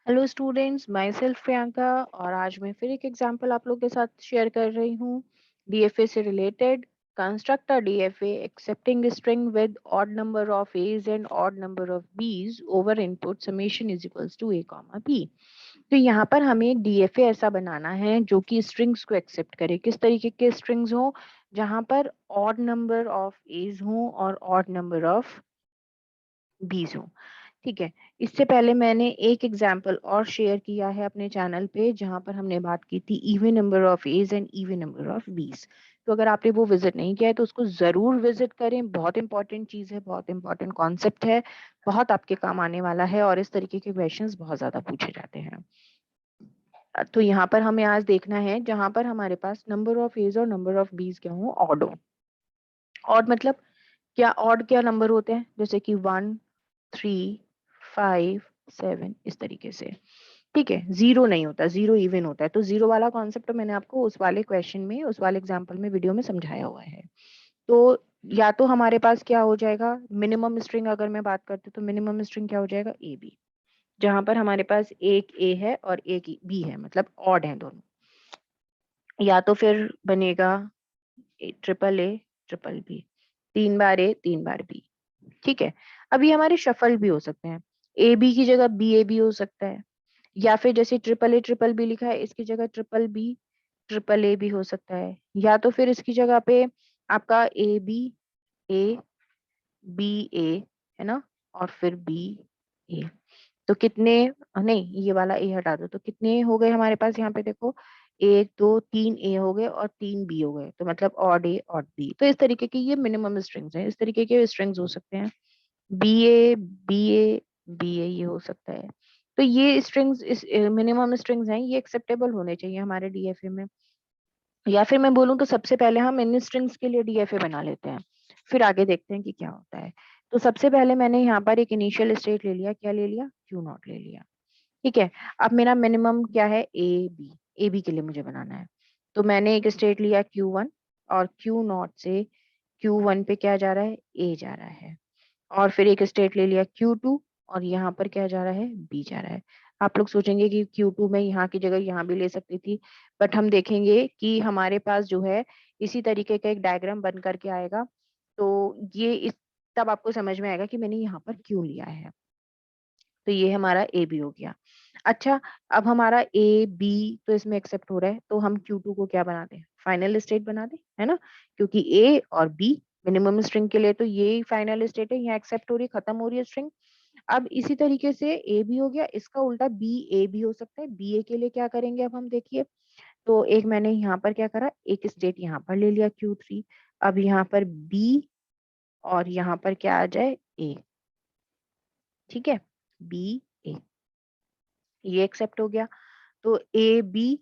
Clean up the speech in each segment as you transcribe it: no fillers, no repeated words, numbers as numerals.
Hello students, my self Priyanka. और आज मैं फिर एक एग्जांपल आप लोग के साथ शेयर कर रही हूँ डीएफए से related. Construct a DFA accepting string with odd number of a's and odd number of b's over input summation is equals to a comma b. तो यहाँ पर हमें एक डीएफए ऐसा बनाना है जो कि स्ट्रिंग्स को एक्सेप्ट करे। किस तरीके के स्ट्रिंग्स हो? जहाँ पर ऑड नंबर ऑफ एज हो और ऑड नंबर ऑफ बीज हो। ठीक है। इससे पहले मैंने एक एग्जाम्पल और शेयर किया है अपने चैनल पे, जहां पर हमने बात की थी even number of a's and even number of b's. तो अगर आपने वो विजिट नहीं किया है तो उसको जरूर विजिट करें। बहुत इंपॉर्टेंट चीज है, बहुत इंपॉर्टेंट कॉन्सेप्ट है, बहुत आपके काम आने वाला है और इस तरीके के क्वेश्चंस बहुत ज्यादा पूछे जाते हैं। तो यहाँ पर हमें आज देखना है जहां पर हमारे पास नंबर ऑफ एज और नंबर ऑफ बीस क्या हो, ऑड हो। ऑड मतलब क्या? ऑड क्या नंबर होते हैं? जैसे कि 1, 3, 5, 7, इस तरीके से। ठीक है। जीरो नहीं होता, जीरो इवन होता है। तो जीरो वाला कॉन्सेप्ट तो मैंने आपको उस वाले क्वेश्चन में, उस वाले एग्जांपल में, वीडियो में समझाया हुआ है। तो या तो हमारे पास क्या हो जाएगा, मिनिमम स्ट्रिंग अगर मैं बात करती हूँ तो मिनिमम स्ट्रिंग क्या हो जाएगा, ए बी। जहां पर हमारे पास एक ए है और एक बी है, मतलब ऑड है दोनों। या तो फिर बनेगा ट्रिपल ए ट्रिपल बी, 3 बार ए 3 बार बी। ठीक है। अभी हमारे शफल भी हो सकते हैं। ए बी की जगह बी ए बी हो सकता है, या फिर जैसे ट्रिपल ए ट्रिपल बी लिखा है इसकी जगह ट्रिपल बी ट्रिपल ए भी हो सकता है। या तो फिर इसकी जगह पे आपका ए बी ए, है ना, और फिर बी ए। तो कितने, नहीं ये वाला ए हटा दो, तो कितने हो गए हमारे पास यहाँ पे देखो, 1, 2, 3 ए हो गए और 3 बी हो गए। तो मतलब ऑड ए ऑड बी। तो इस तरीके की ये मिनिमम स्ट्रिंग्स हैं। इस तरीके के स्ट्रिंग्स हो सकते हैं, बी ए ये हो सकता है। तो ये स्ट्रिंग्स, इस मिनिमम स्ट्रिंग्स हैं, ये एक्सेप्टेबल होने चाहिए हमारे डीएफए में। या फिर मैं बोलूँ तो सबसे पहले हम इन स्ट्रिंग्स के लिए डीएफए बना लेते हैं, फिर आगे देखते हैं कि क्या होता है। तो सबसे पहले मैंने यहाँ पर एक इनिशियल स्टेट ले लिया। क्या ले लिया? क्यू नॉट ले लिया। ठीक है। अब मेरा मिनिमम क्या है, ए बी के लिए मुझे बनाना है। तो मैंने एक स्टेट लिया Q1, और क्यू नॉट से Q1 पे क्या जा रहा है, ए जा रहा है। और फिर एक स्टेट ले लिया Q2, और यहाँ पर क्या जा रहा है, बी जा रहा है। आप लोग सोचेंगे कि Q2 में यहाँ की जगह यहाँ भी ले सकती थी, बट हम देखेंगे कि हमारे पास जो है इसी तरीके का एक डायग्राम बन करके आएगा। तो ये इस तब आपको समझ में आएगा कि मैंने यहाँ पर क्यों लिया है। तो ये हमारा ए बी हो गया। अच्छा, अब हमारा ए बी तो इसमें एक्सेप्ट हो रहा है, तो हम Q2 को क्या बना दें, फाइनल स्टेट बना दें, है ना। क्योंकि ए और बी मिनिमम स्ट्रिंग के लिए तो ये फाइनल स्टेट है, यहाँ एक्सेप्ट हो रही है, खत्म हो रही है स्ट्रिंग। अब इसी तरीके से ए बी हो गया, इसका उल्टा बी ए भी हो सकता है। बी ए के लिए क्या करेंगे अब हम देखिए। तो एक मैंने यहाँ पर क्या करा, एक स्टेट यहाँ पर ले लिया Q3। अब यहाँ पर बी, और यहाँ पर क्या आ जाए, ए। ठीक है, बी ए, ये एक्सेप्ट हो गया। तो ए बी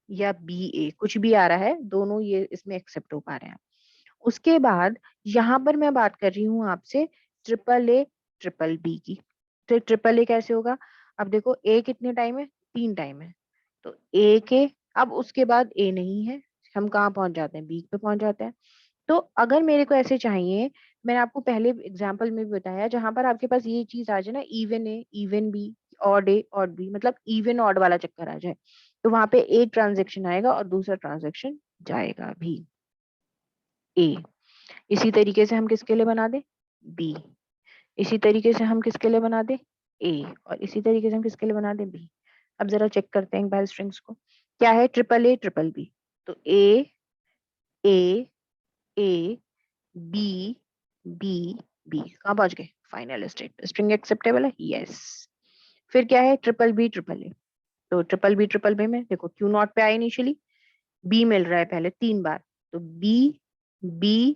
या बी ए कुछ भी आ रहा है, दोनों ये इसमें एक्सेप्ट हो पा रहे हैं। उसके बाद यहाँ पर मैं बात कर रही हूँ आपसे ट्रिपल ए ट्रिपल बी की। तो ट्रिपल ए कैसे होगा? अब देखो ए कितने टाइम है, 3 टाइम है। तो ए के, अब उसके बाद ए नहीं है, हम कहाँ पहुंच जाते हैं, बी पे पहुंच जाते हैं। तो अगर मेरे को ऐसे चाहिए, मैंने आपको पहले एग्जाम्पल में भी बताया, जहां पर आपके पास ये चीज आ जाए ना, even A even B, odd A odd B, मतलब इवन ऑड वाला चक्कर आ जाए, तो वहां पे एक ट्रांजेक्शन आएगा और दूसरा ट्रांजेक्शन जाएगा भी, ए। इसी तरीके से हम किसके लिए बना दे, बी। इसी तरीके से हम किसके लिए बना दे, ए। और इसी तरीके से हम किसके लिए बना दे, बी। अब जरा चेक करते हैं एक बार स्ट्रिंग्स को। क्या है, ट्रिपल ए ट्रिपल बी। तो A A B B B, कहाँ पहुंच गए, फाइनल स्टेट। स्ट्रिंग एक्सेप्टेबल है, यस। फिर क्या है, ट्रिपल बी ट्रिपल ए। तो ट्रिपल बी में देखो क्यू नॉट पे आए इनिशियली, बी मिल रहा है पहले 3 बार, तो बी बी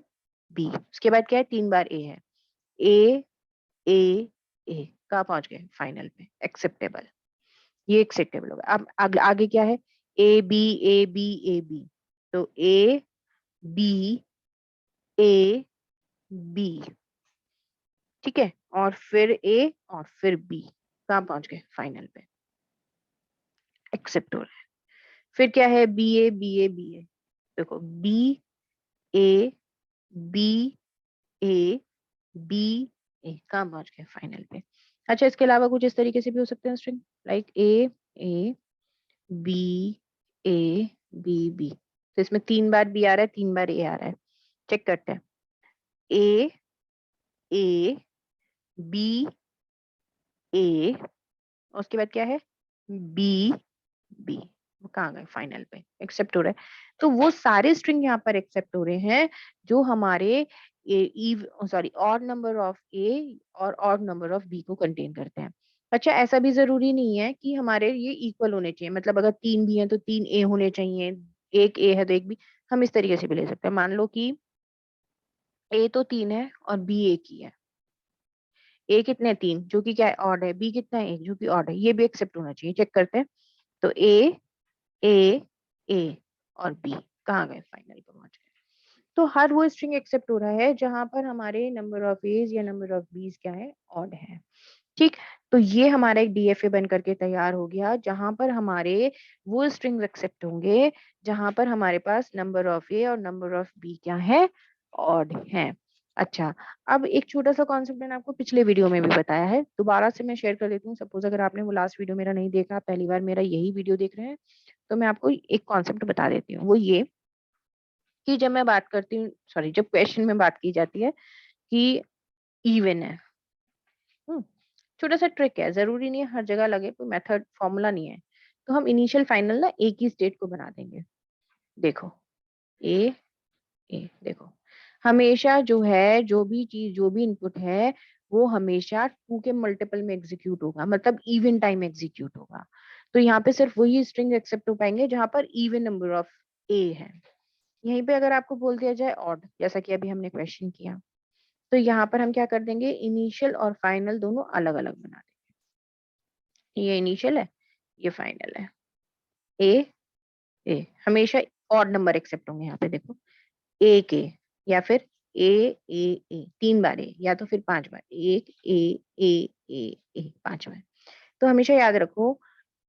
बी। उसके बाद क्या है, 3 बार ए है, ए ए ए, कहाँ पहुंच गए, फाइनल पे, एक्सेप्टेबल। ये एक्सेप्टेबल होगा। अब आगे क्या है, A B A B A B. तो ए बी ए बी, ठीक है, और फिर ए और फिर बी, कहाँ पहुंच गए, फाइनल पे, एक्सेप्ट हो रहा है। फिर क्या है, b A B A B a. देखो b A B A B a, कहाँ पहुंच गए, फाइनल पे। अच्छा, इसके अलावा कुछ इस तरीके से भी हो सकते हैं string, like A A B A B B. तो इसमें 3 बार बी आ रहा है, 3 बार ए आ रहा है। चेक करते हैं, ए ए बी ए, उसके बाद क्या है, बी बी। वो कहाँ गए, फाइनल पे एक्सेप्ट हो रहा है। तो वो सारे स्ट्रिंग यहाँ पर एक्सेप्ट हो रहे हैं जो हमारे सॉरी ऑड नंबर ऑफ ए और ऑड नंबर ऑफ बी को कंटेन करते हैं। अच्छा, ऐसा भी जरूरी नहीं है कि हमारे ये इक्वल होने चाहिए, मतलब अगर 3 भी हैं तो 3 ए होने चाहिए, एक ए है तो एक बी। हम इस तरीके से भी ले सकते हैं, मान लो कि ए तो 3 है और बी एक ही है। ए कितने, 3, जो कि क्या है, ऑड है। बी कितना है, 1, जो कि ऑड है। ये भी एक्सेप्ट होना चाहिए। चेक करते हैं, तो ए ए ए और बी कहाँ गए, फाइनल पे पहुंच गए। तो हर वो स्ट्रिंग एक्सेप्ट हो रहा है जहां पर हमारे नंबर ऑफ एज या नंबर ऑफ बीज क्या है, ऑड है। ठीक। तो ये हमारा एक डीएफए बन करके तैयार हो गया, जहां पर हमारे वो स्ट्रिंग्स एक्सेप्ट होंगे जहां पर हमारे पास नंबर ऑफ ए और नंबर ऑफ बी क्या है, ऑड है। अच्छा, अब एक छोटा सा कॉन्सेप्ट मैंने आपको पिछले वीडियो में भी बताया है, दोबारा से मैं शेयर कर देती हूँ। सपोज अगर आपने वो लास्ट वीडियो मेरा नहीं देखा, पहली बार मेरा यही वीडियो देख रहे हैं, तो मैं आपको एक कॉन्सेप्ट बता देती हूँ। वो ये कि जब मैं बात करती हूँ, सॉरी, जब क्वेश्चन में बात की जाती है कि इवन है, हम्म, छोटा सा ट्रिक है, जरूरी नहीं है हर जगह लगे, कोई मेथड फॉर्मूला नहीं है। तो हम इनिशियल फाइनल ना एक ही स्टेट को बना देंगे। देखो, ए ए देखो, हमेशा जो है, जो भी चीज, जो भी इनपुट है, वो हमेशा 2 के मल्टीपल में एग्जीक्यूट होगा, मतलब इवन टाइम एग्जीक्यूट होगा। तो यहाँ पे सिर्फ वही स्ट्रिंग एक्सेप्ट हो पाएंगे जहां पर इवन नंबर ऑफ ए है। यहीं पे अगर आपको बोल दिया जाए ऑड, जैसा कि अभी हमने क्वेश्चन किया, तो यहाँ पर हम क्या कर देंगे, इनिशियल और फाइनल दोनों अलग अलग बना देंगे। ये इनिशियल है, ये फाइनल है। ए ए हमेशा ऑड नंबर एक्सेप्ट होंगे यहाँ पे। देखो, ए के, या फिर ए ए ए 3 बार ए, या तो फिर 5 बार, एक ए ए ए ए 5 बार। तो हमेशा याद रखो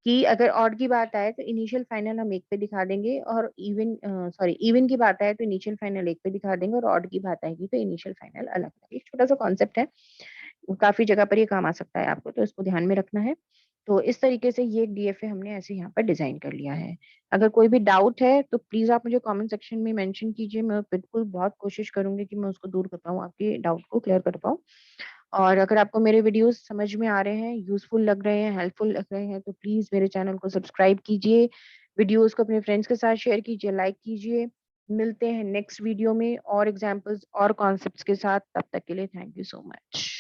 कि अगर ऑड की बात आए तो इनिशियल फाइनल हम एक पे दिखा देंगे, और इवन सॉरी इवन की बात आए तो इनिशियल फाइनल एक पे दिखा देंगे, और ऑड की बात आएगी तो इनिशियल फाइनल अलग अलग। एक छोटा सा कॉन्सेप्ट है, काफी जगह पर ये काम आ सकता है आपको, तो इसको ध्यान में रखना है। तो इस तरीके से ये एक डीएफए हमने ऐसे यहाँ पर डिजाइन कर लिया है। अगर कोई भी डाउट है तो प्लीज आप मुझे कमेंट सेक्शन में मेंशन कीजिए, मैं बिल्कुल बहुत कोशिश करूंगी कि मैं उसको दूर कर पाऊँ, आपके डाउट को क्लियर कर पाऊँ। और अगर आपको मेरे वीडियोस समझ में आ रहे हैं, यूजफुल लग रहे हैं, हेल्पफुल लग रहे हैं, तो प्लीज मेरे चैनल को सब्सक्राइब कीजिए, वीडियोस को अपने फ्रेंड्स के साथ शेयर कीजिए, लाइक कीजिए। मिलते हैं नेक्स्ट वीडियो में और एग्जांपल्स और कॉन्सेप्ट्स के साथ। तब तक के लिए थैंक यू सो मच।